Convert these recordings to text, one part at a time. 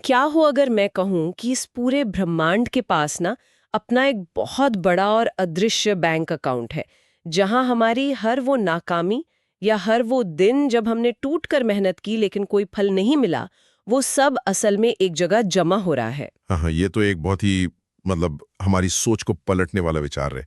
क्या हो अगर मैं कहूं कि इस पूरे ब्रह्मांड के पास ना अपना एक बहुत बड़ा और अदृश्य बैंक अकाउंट है, जहां हमारी हर वो नाकामी या हर वो दिन जब हमने टूट कर मेहनत की लेकिन कोई फल नहीं मिला, वो सब असल में एक जगह जमा हो रहा है। हाँ हाँ, ये तो एक बहुत ही हमारी सोच को पलटने वाला विचार है।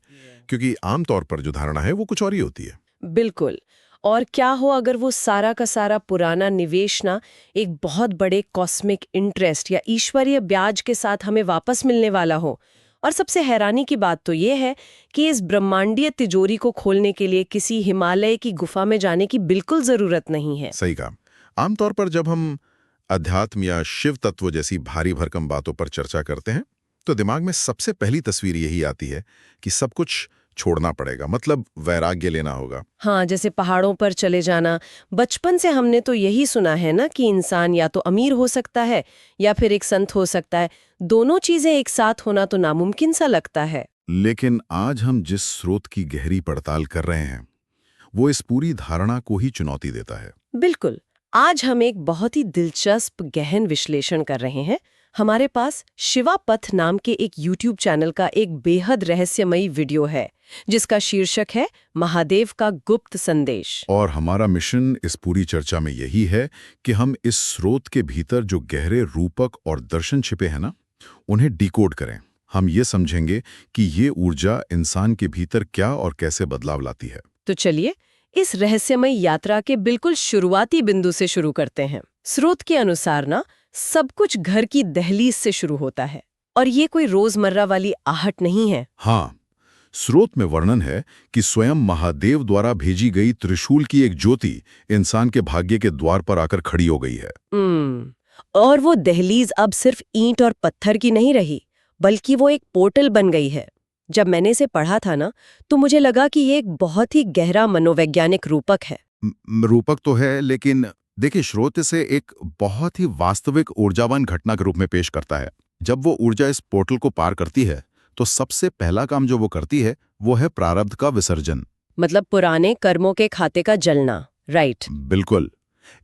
क्योंकि आमतौर पर जो धारणा है वो कुछ और ही होती है। बिल्कुल। और क्या हो अगर वो सारा का सारा पुराना निवेश ना एक बहुत बड़े कॉस्मिक इंटरेस्ट या ईश्वरीय ब्याज के साथ हमें वापस मिलने वाला हो। और सबसे हैरानी की बात तो ये है कि इस ब्रह्मांडीय तिजोरी को खोलने के लिए किसी हिमालय की गुफा में जाने की बिल्कुल जरूरत नहीं है। सही कहा। आमतौर पर जब हम अध्यात्म या शिव तत्व जैसी भारी भरकम बातों पर चर्चा करते हैं तो दिमाग में सबसे पहली तस्वीर यही आती है कि सब कुछ छोड़ना पड़ेगा, मतलब वैराग्य लेना होगा। हाँ, जैसे पहाड़ों पर चले जाना। बचपन से हमने तो यही सुना है ना कि इंसान या तो अमीर हो सकता है या फिर एक संत हो सकता है। दोनों चीजें एक साथ होना तो नामुमकिन सा लगता है। लेकिन आज हम जिस स्रोत की गहरी पड़ताल कर रहे हैं वो इस पूरी धारणा को ही चुनौती देता है। बिल्कुल। आज हम एक बहुत ही दिलचस्प गहन विश्लेषण कर रहे हैं। हमारे पास शिवा पथ नाम के एक YouTube चैनल का एक बेहद रहस्यमयी वीडियो है, जिसका शीर्षक है महादेव का गुप्त संदेश। और हमारा मिशन इस पूरी चर्चा में यही है कि हम इस स्रोत के भीतर जो गहरे रूपक और दर्शन छिपे हैं ना, उन्हें डिकोड करें। हम ये समझेंगे कि ये ऊर्जा इंसान के भीतर क्या और कैसे बदलाव लाती है। तो चलिए इस रहस्यमय यात्रा के बिल्कुल शुरुआती बिंदु से शुरू करते हैं। स्रोत के अनुसार ना सब कुछ घर की दहलीज से शुरू होता है, और ये कोई रोजमर्रा वाली आहट नहीं है। हाँ, स्रोत में वर्णन है कि स्वयं महादेव द्वारा भेजी गई त्रिशूल की एक ज्योति इंसान के भाग्य के द्वार पर आकर खड़ी हो गई है। और वो दहलीज अब सिर्फ ईंट और पत्थर की नहीं रही, बल्कि वो एक पोर्टल बन गई है। जब मैंने इसे पढ़ा था ना, तो मुझे लगा कि ये एक बहुत ही गहरा मनोवैज्ञानिक रूपक है। रूपक तो है, लेकिन देखिए, स्रोत इसे एक बहुत ही वास्तविक ऊर्जावान घटना के रूप में पेश करता है। जब वो ऊर्जा इस पोर्टल को पार करती है तो सबसे पहला काम जो वो करती है वो है प्रारब्ध का विसर्जन। मतलब पुराने कर्मों के खाते का जलना। राइट। बिल्कुल।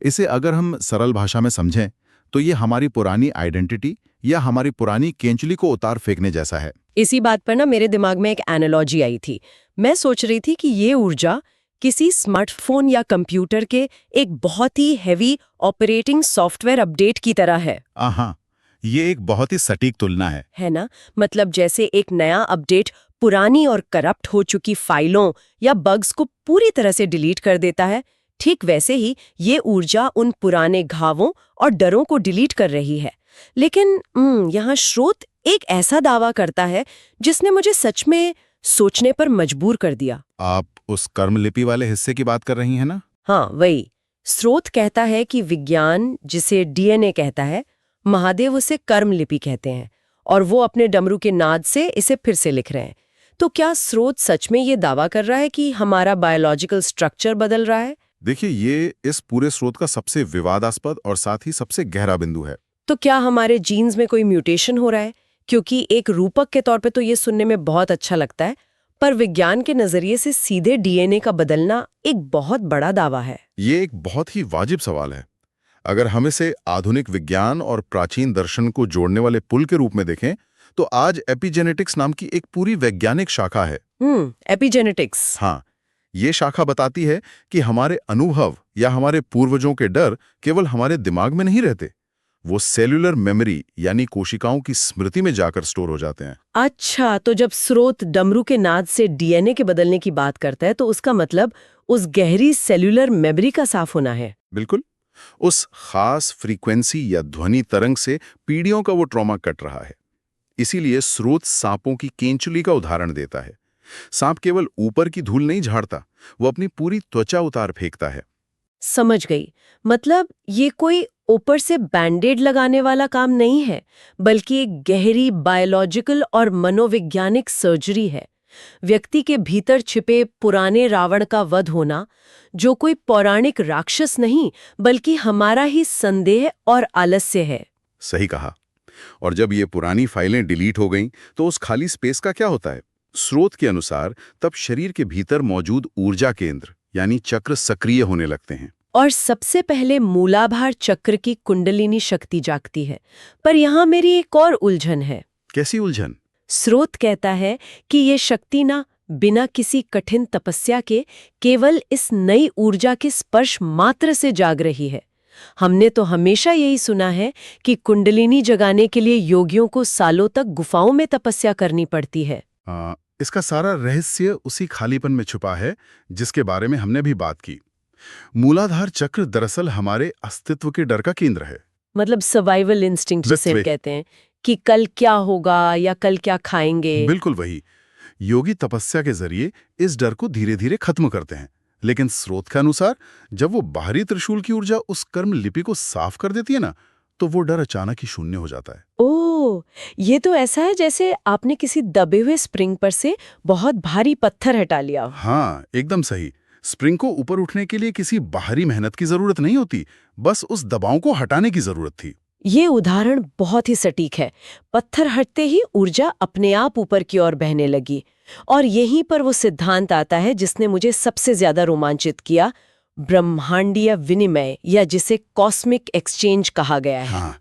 इसे अगर हम सरल भाषा में समझें तो ये हमारी पुरानी आइडेंटिटी या हमारी पुरानी केंचुली को उतार फेंकने जैसा है। इसी बात पर ना मेरे दिमाग में एक एनालॉजी आई थी। मैं सोच रही थी कि ये ऊर्जा किसी स्मार्टफोन या कंप्यूटर के एक बहुत ही हैवी ऑपरेटिंग सॉफ्टवेयर अपडेट की तरह है। हाँ, ये एक बहुत ही सटीक तुलना है ना? मतलब जैसे एक नया अपडेट पुरानी और करप्ट हो चुकी फाइलों या बग्स को पूरी तरह से डिलीट कर देता है, ठीक वैसे ही ये ऊर्जा उन पुराने घावों और डरों को डिलीट कर रही है। लेकिन यहाँ स्रोत एक ऐसा दावा करता है जिसने मुझे सच में सोचने पर मजबूर कर दिया। आप उस कर्मलिपि वाले हिस्से की बात कर रही हैं ना? हाँ, वही। स्रोत कहता है कि विज्ञान जिसे डीएनए कहता है, महादेव उसे कर्मलिपि कहते हैं, और वो अपने डमरू के नाद से इसे फिर से लिख रहे हैं। तो क्या स्रोत सच में ये दावा कर रहा है कि हमारा बायोलॉजिकल स्ट्रक्चर बदल रहा है? देखिए, ये इस पूरे स्रोत का सबसे विवादास्पद और साथ ही सबसे गहरा बिंदु है। तो क्या हमारे जीन्स में कोई म्यूटेशन हो रहा है? क्योंकि एक रूपक के तौर पे तो ये सुनने में बहुत अच्छा लगता है, पर विज्ञान के नजरिए से सीधे डीएनए का बदलना एक बहुत बड़ा दावा है। ये एक बहुत ही वाजिब सवाल है। अगर हम इसे आधुनिक विज्ञान और प्राचीन दर्शन को जोड़ने वाले पुल के रूप में देखें तो आज एपिजेनेटिक्स नाम की एक पूरी वैज्ञानिक शाखा है। एपिजेनेटिक्स। हाँ, ये शाखा बताती है कि हमारे अनुभव या हमारे पूर्वजों के डर केवल हमारे दिमाग में नहीं रहते, वो सेल्यूलर मेमोरी यानी कोशिकाओं की स्मृति में जाकर स्टोर हो जाते हैं। अच्छा, तो जब स्रोत डमरू के नाद से डीएनए के बदलने की बात करता है तो उसका मतलब उस गहरी सेल्यूलर मेमोरी का साफ होना है। बिल्कुल। उस खास फ्रीक्वेंसी या ध्वनि तरंग से पीढ़ियों का वो ट्रॉमा कट रहा है। इसीलिए स्रोत सांपों की केंचुली का उदाहरण देता है। सांप केवल ऊपर की धूल नहीं झाड़ता, वो अपनी पूरी त्वचा उतार फेंकता है। समझ गई। मतलब ये कोई ऊपर से बैंडेड लगाने वाला काम नहीं है, बल्कि एक गहरी बायोलॉजिकल और मनोवैज्ञानिक सर्जरी है। व्यक्ति के भीतर छिपे पुराने रावण का वध होना, जो कोई पौराणिक राक्षस नहीं बल्कि हमारा ही संदेह और आलस्य है। सही कहा। और जब ये पुरानी फाइलें डिलीट हो गईं, तो उस खाली स्पेस का क्या होता है? स्रोत के अनुसार तब शरीर के भीतर मौजूद ऊर्जा केंद्र यानी चक्र सक्रिय होने लगते हैं। और सबसे पहले मूलाधार चक्र की कुंडलिनी शक्ति जागती है। पर यहाँ मेरी एक और उलझन है। कैसी उलझन? स्रोत कहता है कि ये शक्ति ना बिना किसी कठिन तपस्या के केवल इस नई ऊर्जा के स्पर्श मात्र से जाग रही है। हमने तो हमेशा यही सुना है कि कुंडलिनी जगाने के लिए योगियों को सालों तक गुफाओं में तपस्या करनी पड़ती है। इसका सारा रहस्य उसी खालीपन में छुपा है जिसके बारे में हमने भी बात की। मूलाधार चक्र दरअसल हमारे अस्तित्व के डर का केंद्र है। मतलब सर्वाइवल इंस्टिंक्ट जिसे हम कहते हैं कि कल क्या होगा या कल क्या खाएंगे। बिल्कुल वही। योगी तपस्या के जरिए इस डर को धीरे धीरे खत्म करते हैं, लेकिन स्रोत के अनुसार जब वो बाहरी त्रिशूल की ऊर्जा उस कर्म लिपि को साफ कर देती है ना, तो वो डर अचानक ही शून्य हो जाता है। ओह, ये तो ऐसा है जैसे आपने किसी दबे हुए स्प्रिंग पर से बहुत भारी पत्थर हटा लिया। हाँ, एकदम सही। स्प्रिंग को ऊपर उठने के लिए किसी बाहरी मेहनत की जरूरत नहीं होती, बस उस दबाव को हटाने की जरूरत थी। ये उदाहरण बहुत ही सटीक है। पत्थर हटते ही ऊर्जा अपने आप ऊपर की ओर बहने लगी। और यहीं पर वो सिद्धांत आता है जिसने मुझे सबसे ज्यादा रोमांचित किया, ब्रह्मांडीय विनिमय, या जिसे कॉस्मिक एक्सचेंज कहा गया है। हाँ,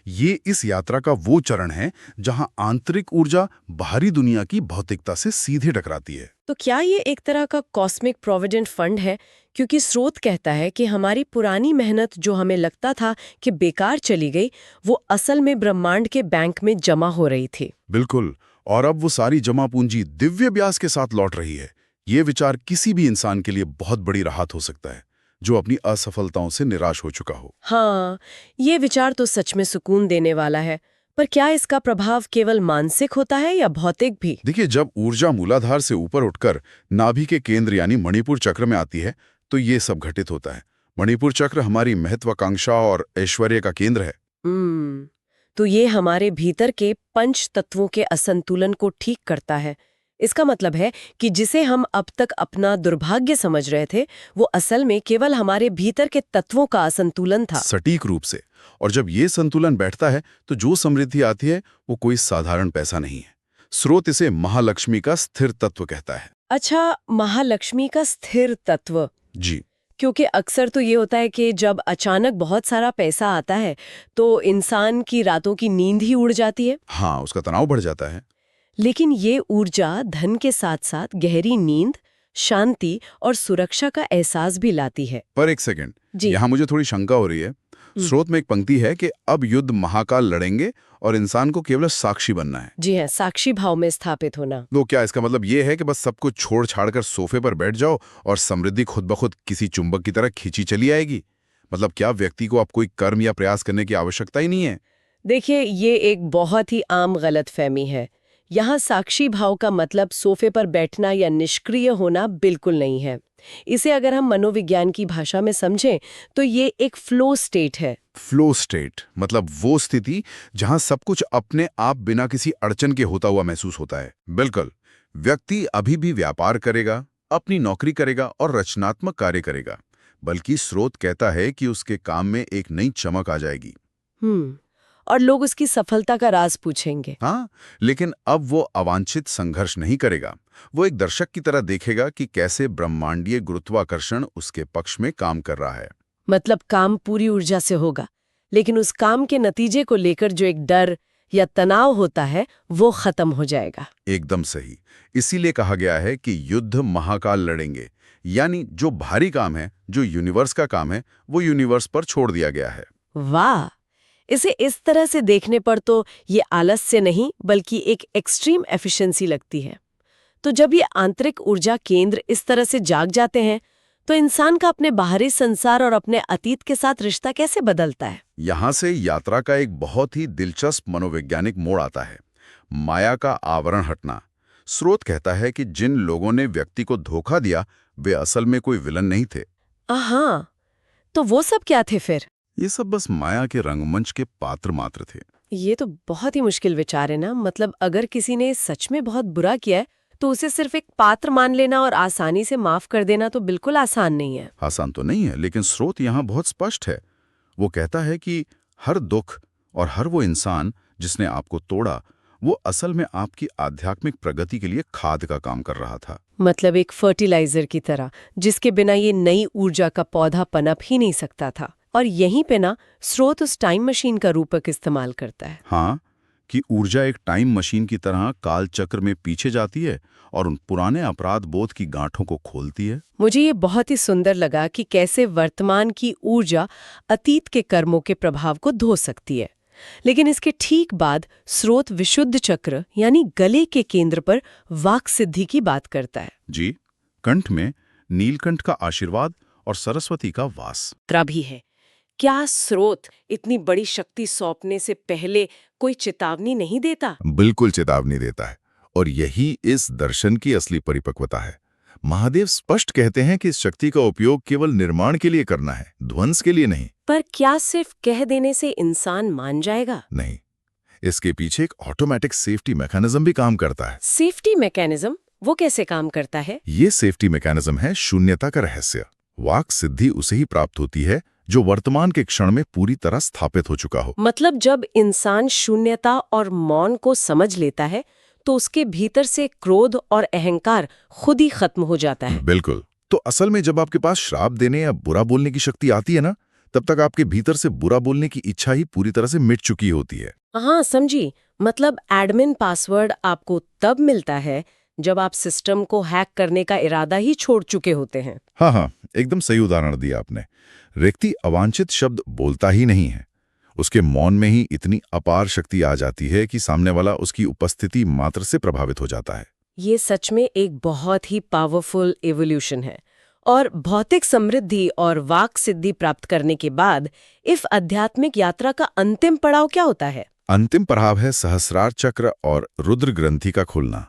ये इस यात्रा का वो चरण है जहां आंतरिक ऊर्जा बाहरी दुनिया की भौतिकता से सीधे टकराती है। तो क्या ये एक तरह का कॉस्मिक प्रोविडेंट फंड है? क्योंकि स्रोत कहता है कि हमारी पुरानी मेहनत जो हमें लगता था कि बेकार चली गई, वो असल में ब्रह्मांड के बैंक में जमा हो रही थी। बिल्कुल, और अब वो सारी जमा पूंजी दिव्य ब्याज के साथ लौट रही है। ये विचार किसी भी इंसान के लिए बहुत बड़ी राहत हो सकता है जो अपनी असफलताओं से निराश हो चुका हो। हाँ, ये विचार तो सच में सुकून देने वाला है। पर क्या इसका प्रभाव केवल मानसिक होता है या भौतिक भी? देखिए, जब ऊर्जा मूलाधार से ऊपर उठकर नाभि के केंद्र यानी मणिपुर चक्र में आती है तो ये सब घटित होता है। मणिपुर चक्र हमारी महत्वाकांक्षा और ऐश्वर्य का केंद्र है। तो ये हमारे भीतर के पंच तत्वों के असंतुलन को ठीक करता है। इसका मतलब है कि जिसे हम अब तक अपना दुर्भाग्य समझ रहे थे, वो असल में केवल हमारे भीतर के तत्वों का असंतुलन था। सटीक रूप से। और जब ये संतुलन बैठता है तो जो समृद्धि आती है वो कोई साधारण पैसा नहीं है। स्रोत इसे महालक्ष्मी का स्थिर तत्व कहता है। अच्छा, महालक्ष्मी का स्थिर तत्व। जी। क्योंकि अक्सर तो ये होता है कि जब अचानक बहुत सारा पैसा आता है तो इंसान की रातों की नींद ही उड़ जाती है। हाँ, उसका तनाव बढ़ जाता है। लेकिन ये ऊर्जा धन के साथ साथ गहरी नींद, शांति और सुरक्षा का एहसास भी लाती है। पर एक सेकंड, जी। यहाँ मुझे थोड़ी शंका हो रही है। स्रोत में एक पंक्ति है कि अब युद्ध महाकाल लड़ेंगे और इंसान को केवल साक्षी बनना है। जी हाँ, साक्षी भाव में स्थापित होना। तो क्या इसका मतलब ये है कि बस सब कुछ छोड़ छाड़ कर सोफे पर बैठ जाओ और समृद्धि खुद ब खुद किसी चुंबक की तरह खींची चली आएगी? मतलब क्या व्यक्ति को अब कोई कर्म या प्रयास करने की आवश्यकता ही नहीं है? देखिए, ये एक बहुत ही आम गलतफहमी है। यहाँ साक्षी भाव का मतलब सोफे पर बैठना या निष्क्रिय होना बिल्कुल नहीं है। इसे अगर हम मनोविज्ञान की भाषा में समझें तो ये एक फ्लो स्टेट है। फ्लो स्टेट मतलब वो स्थिति जहां सब कुछ अपने आप बिना किसी अड़चन के होता हुआ महसूस होता है। बिल्कुल, व्यक्ति अभी भी व्यापार करेगा, अपनी नौकरी करेगा और रचनात्मक कार्य करेगा, बल्कि स्रोत कहता है कि उसके काम में एक नई चमक आ जाएगी। और लोग उसकी सफलता का राज पूछेंगे। हाँ, लेकिन अब वो अवांछित संघर्ष नहीं करेगा। वो एक दर्शक की तरह देखेगा कि कैसे ब्रह्मांडीय गुरुत्वाकर्षण उसके पक्ष में काम कर रहा है। मतलब काम पूरी ऊर्जा से होगा, लेकिन उस काम के नतीजे को लेकर जो एक डर या तनाव होता है वो खत्म हो जाएगा। एकदम सही। इसीलिए कहा गया है कि युद्ध महाकाल लड़ेंगे, यानी जो भारी काम है, जो यूनिवर्स का काम है, वो यूनिवर्स पर छोड़ दिया गया है। वाह, इसे इस तरह से देखने पर तो ये आलस्य नहीं बल्कि एक एक्सट्रीम एफिशिएंसी लगती है। तो जब ये आंतरिक ऊर्जा केंद्र इस तरह से जाग जाते हैं तो इंसान का अपने बाहरी संसार और अपने अतीत के साथ रिश्ता कैसे बदलता है? यहाँ से यात्रा का एक बहुत ही दिलचस्प मनोवैज्ञानिक मोड़ आता है, माया का आवरण हटना। स्रोत कहता है कि जिन लोगों ने व्यक्ति को धोखा दिया वे असल में कोई विलन नहीं थे। हाँ, तो वो सब क्या थे फिर? ये सब बस माया के रंगमंच के पात्र मात्र थे। ये तो बहुत ही मुश्किल विचार है ना। मतलब अगर किसी ने सच में बहुत बुरा किया है तो उसे सिर्फ एक पात्र मान लेना और आसानी से माफ कर देना तो बिल्कुल आसान नहीं है। आसान तो नहीं है, लेकिन स्रोत यहाँ बहुत स्पष्ट है। वो कहता है कि हर दुख और हर वो इंसान जिसने आपको तोड़ा वो असल में आपकी आध्यात्मिक प्रगति के लिए खाद का काम कर रहा था। मतलब एक फर्टिलाइजर की तरह, जिसके बिना ये नई ऊर्जा का पौधा पनप ही नहीं सकता था। और यहीं पे ना स्रोत उस टाइम मशीन का रूपक इस्तेमाल करता है। हाँ, कि ऊर्जा एक टाइम मशीन की तरह काल चक्र में पीछे जाती है और उन पुराने अपराध बोध की गांठों को खोलती है। मुझे ये बहुत ही सुंदर लगा कि कैसे वर्तमान की ऊर्जा अतीत के कर्मों के प्रभाव को धो सकती है। लेकिन इसके ठीक बाद स्रोत विशुद्ध चक्र यानी गले के केंद्र पर वाक सिद्धि की बात करता है। जी, कंठ में नीलकंठ का आशीर्वाद और सरस्वती का वास। भी है। क्या स्रोत इतनी बड़ी शक्ति सौंपने से पहले कोई चेतावनी नहीं देता? बिल्कुल चेतावनी देता है, और यही इस दर्शन की असली परिपक्वता है। महादेव स्पष्ट कहते हैं कि इस शक्ति का उपयोग केवल निर्माण के लिए करना है, ध्वंस के लिए नहीं। पर क्या सिर्फ कह देने से इंसान मान जाएगा? नहीं, इसके पीछे एक ऑटोमेटिक सेफ्टी मैकेनिज्म भी काम करता है। Safety mechanism? वो कैसे काम करता है? ये सेफ्टी मैकेनिज्म है शून्यता का रहस्य। वाक सिद्धि उसे ही प्राप्त होती है जो वर्तमान के क्षण में पूरी तरह स्थापित हो चुका हो। मतलब जब इंसान शून्यता और मौन को समझ लेता है तो उसके भीतर से क्रोध और अहंकार खुद ही खत्म हो जाता है। बिल्कुल। तो असल में जब आपके पास श्राप देने या बुरा बोलने की शक्ति आती है ना, तब तक आपके भीतर से बुरा बोलने की इच्छा ही पूरी तरह से मिट चुकी होती है। हाँ, समझी। मतलब एडमिन पासवर्ड आपको तब मिलता है जब आप सिस्टम को हैक करने का इरादा ही छोड़ चुके होते हैं। हाँ, एकदम सही उदाहरण दिया आपने। व्यक्ति अवांछित शब्द बोलता ही नहीं है, उसके मौन में ही इतनी अपार शक्ति आ जाती है कि सामने वाला उसकी उपस्थिति मात्र से प्रभावित हो जाता है। ये सच में एक बहुत ही पावरफुल एवोल्यूशन है। और भौतिक समृद्धि और वाक सिद्धि प्राप्त करने के बाद इस आध्यात्मिक यात्रा का अंतिम पड़ाव क्या होता है? अंतिम पड़ाव है सहस्रार चक्र और रुद्र ग्रंथि का खुलना,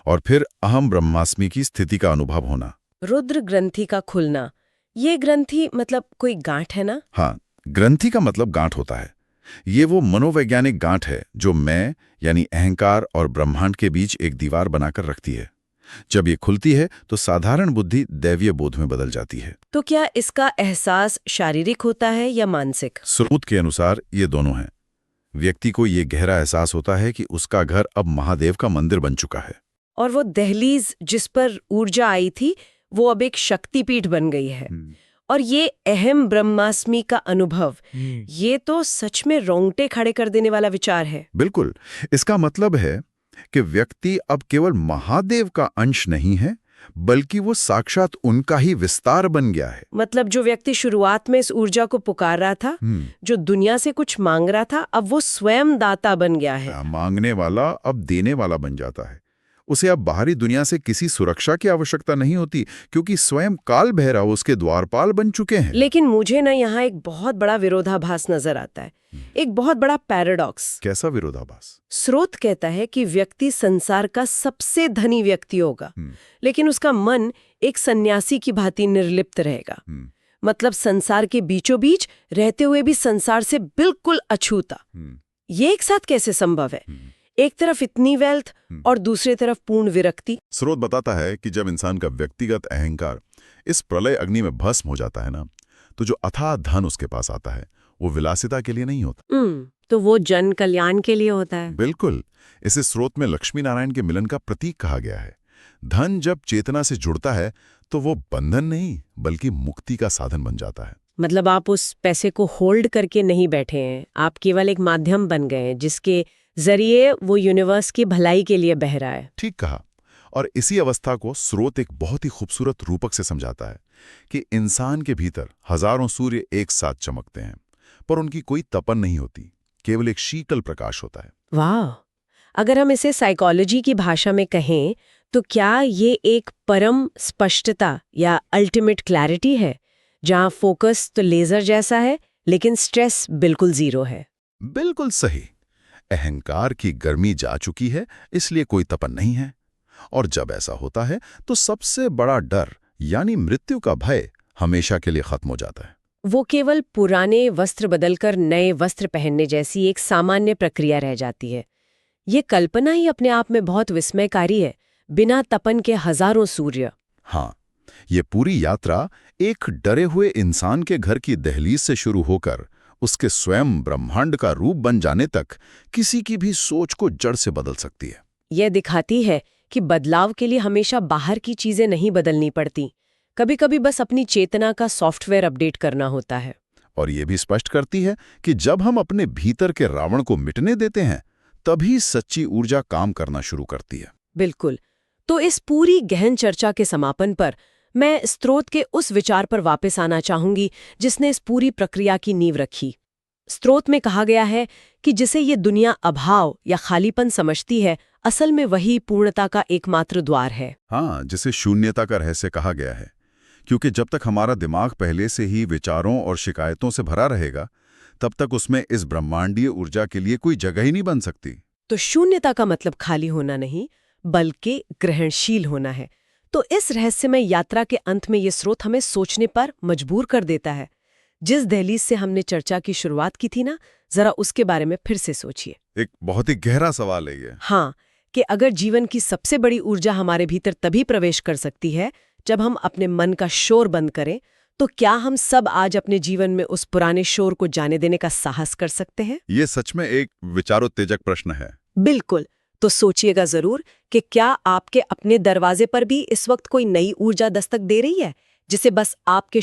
और फिर अहम ब्रह्मास्मि की स्थिति का अनुभव होना। रुद्र ग्रंथि का खुलना, ये ग्रंथि मतलब कोई गांठ है ना? हाँ, ग्रंथि का मतलब गांठ होता है। ये वो मनोवैज्ञानिक गांठ है जो मैं यानी अहंकार और ब्रह्मांड के बीच एक दीवार बनाकर रखती है। जब ये खुलती है तो साधारण बुद्धि दैवीय बोध में बदल जाती है। तो क्या इसका एहसास शारीरिक होता है या मानसिक? स्रोत के अनुसार ये दोनों हैं। व्यक्ति को ये गहरा एहसास होता है कि उसका घर अब महादेव का मंदिर बन चुका है, और वो दहलीज जिस पर ऊर्जा आई थी वो अब एक शक्तिपीठ बन गई है। और ये अहम ब्रह्मास्मि का अनुभव, ये तो सच में रोंगटे खड़े कर देने वाला विचार है। बिल्कुल। इसका मतलब है कि व्यक्ति अब केवल महादेव का अंश नहीं है, बल्कि वो साक्षात उनका ही विस्तार बन गया है। मतलब जो व्यक्ति शुरुआत में इस ऊर्जा को पुकार रहा था, जो दुनिया से कुछ मांग रहा था, अब वो स्वयं दाता बन गया है। मांगने वाला अब देने वाला बन जाता है। उसे अब बाहरी दुनिया से किसी सुरक्षा की आवश्यकता नहीं होती, क्योंकि स्वयं काल भैरव उसके द्वारपाल बन चुके हैं। लेकिन मुझे ना यहाँ एक बहुत बड़ा विरोधाभास नजर आता है, एक बहुत बड़ा पैराडॉक्स। कैसा विरोधाभास? स्रोत कहता है कि व्यक्ति संसार का सबसे धनी व्यक्ति होगा, लेकिन उसका मन एक सन्यासी की भांति निर्लिप्त रहेगा। मतलब संसार के बीचों बीच रहते हुए भी संसार से बिल्कुल अछूता। ये एक साथ कैसे संभव है? एक तरफ इतनी वेल्थ और दूसरी तरफ पूर्ण विरक्ति। स्रोत बताता है कि जब इंसान का व्यक्तिगत अहंकार इस प्रलय अग्नि में भस्म हो जाता है ना, तो जो अथाह धन उसके पास आता है वो विलासिता के लिए नहीं होता। तो वो जन कल्याण के लिए होता है। बिल्कुल। इसे स्रोत में लक्ष्मी नारायण के मिलन का प्रतीक कहा गया है। धन जब चेतना से जुड़ता है तो वो बंधन नहीं बल्कि मुक्ति का साधन बन जाता है। मतलब आप उस पैसे को होल्ड करके नहीं बैठे हैं, आप केवल एक माध्यम बन गए हैं जिसके जरिए वो यूनिवर्स की भलाई के लिए बह रहा है। ठीक कहा। और इसी अवस्था को स्रोत एक बहुत ही खूबसूरत रूपक से समझाता है कि इंसान के भीतर हजारों सूर्य एक साथ चमकते हैं, पर उनकी कोई तपन नहीं होती, केवल एक शीतल प्रकाश होता है। वाह! अगर हम इसे साइकोलॉजी की भाषा में कहें तो क्या ये एक परम स्पष्टता या अल्टीमेट क्लैरिटी है, जहां फोकस तो लेजर जैसा है लेकिन स्ट्रेस बिल्कुल जीरो है? बिल्कुल सही। अहंकार की गर्मी जा चुकी है, इसलिए कोई तपन नहीं है। और जब ऐसा होता है तो सबसे बड़ा डर यानी मृत्यु का भय हमेशा के लिए खत्म हो जाता है। वो केवल पुराने वस्त्र बदलकर नए वस्त्र पहनने जैसी एक सामान्य प्रक्रिया रह जाती है। ये कल्पना ही अपने आप में बहुत विस्मयकारी है, बिना तपन के हजारों सूर्य। हाँ, ये पूरी यात्रा एक डरे हुए इंसान के घर की दहलीज से शुरू होकर उसके स्वयं ब्रह्मांड का रूप बन जाने तक किसी की भी सोच को जड़ से बदल सकती है। यह दिखाती है कि बदलाव के लिए हमेशा बाहर की चीजें नहीं बदलनी पड़ती, कभी-कभी बस अपनी चेतना का सॉफ्टवेयर अपडेट करना होता है। और ये भी स्पष्ट करती है कि जब हम अपने भीतर के रावण को मिटने देते हैं, तभी सच्ची ऊर्जा काम करना शुरू करती है। बिल्कुल। तो इस पूरी गहन चर्चा के समापन पर मैं स्रोत के उस विचार पर वापस आना चाहूंगी जिसने इस पूरी प्रक्रिया की नींव रखी। स्रोत में कहा गया है कि जिसे ये दुनिया अभाव या खालीपन समझती है, असल में वही पूर्णता का एकमात्र द्वार है। हाँ, जिसे शून्यता का रहस्य कहा गया है, क्योंकि जब तक हमारा दिमाग पहले से ही विचारों और शिकायतों से भरा रहेगा, तब तक उसमें इस ब्रह्मांडीय ऊर्जा के लिए कोई जगह ही नहीं बन सकती। तो शून्यता का मतलब खाली होना नहीं, बल्कि ग्रहणशील होना है। तो इस रहस्यमय यात्रा के अंत में ये स्रोत हमें सोचने पर मजबूर कर देता है। जिस दहलीज से हमने चर्चा की शुरुआत की थी ना, जरा उसके बारे में फिर से सोचिए। एक बहुत ही गहरा सवाल है ये। हाँ, कि अगर जीवन की सबसे बड़ी ऊर्जा हमारे भीतर तभी प्रवेश कर सकती है जब हम अपने मन का शोर बंद करें, तो क्या हम सब आज अपने जीवन में उस पुराने शोर को जाने देने का साहस कर सकते हैं? ये सच में एक विचारोत्तेजक प्रश्न है। बिल्कुल। तो सोचिएगा जरूर कि क्या आपके अपने दरवाजे पर भी इस वक्त कोई नई ऊर्जा दस्तक दे रही है, जिसे बस आपके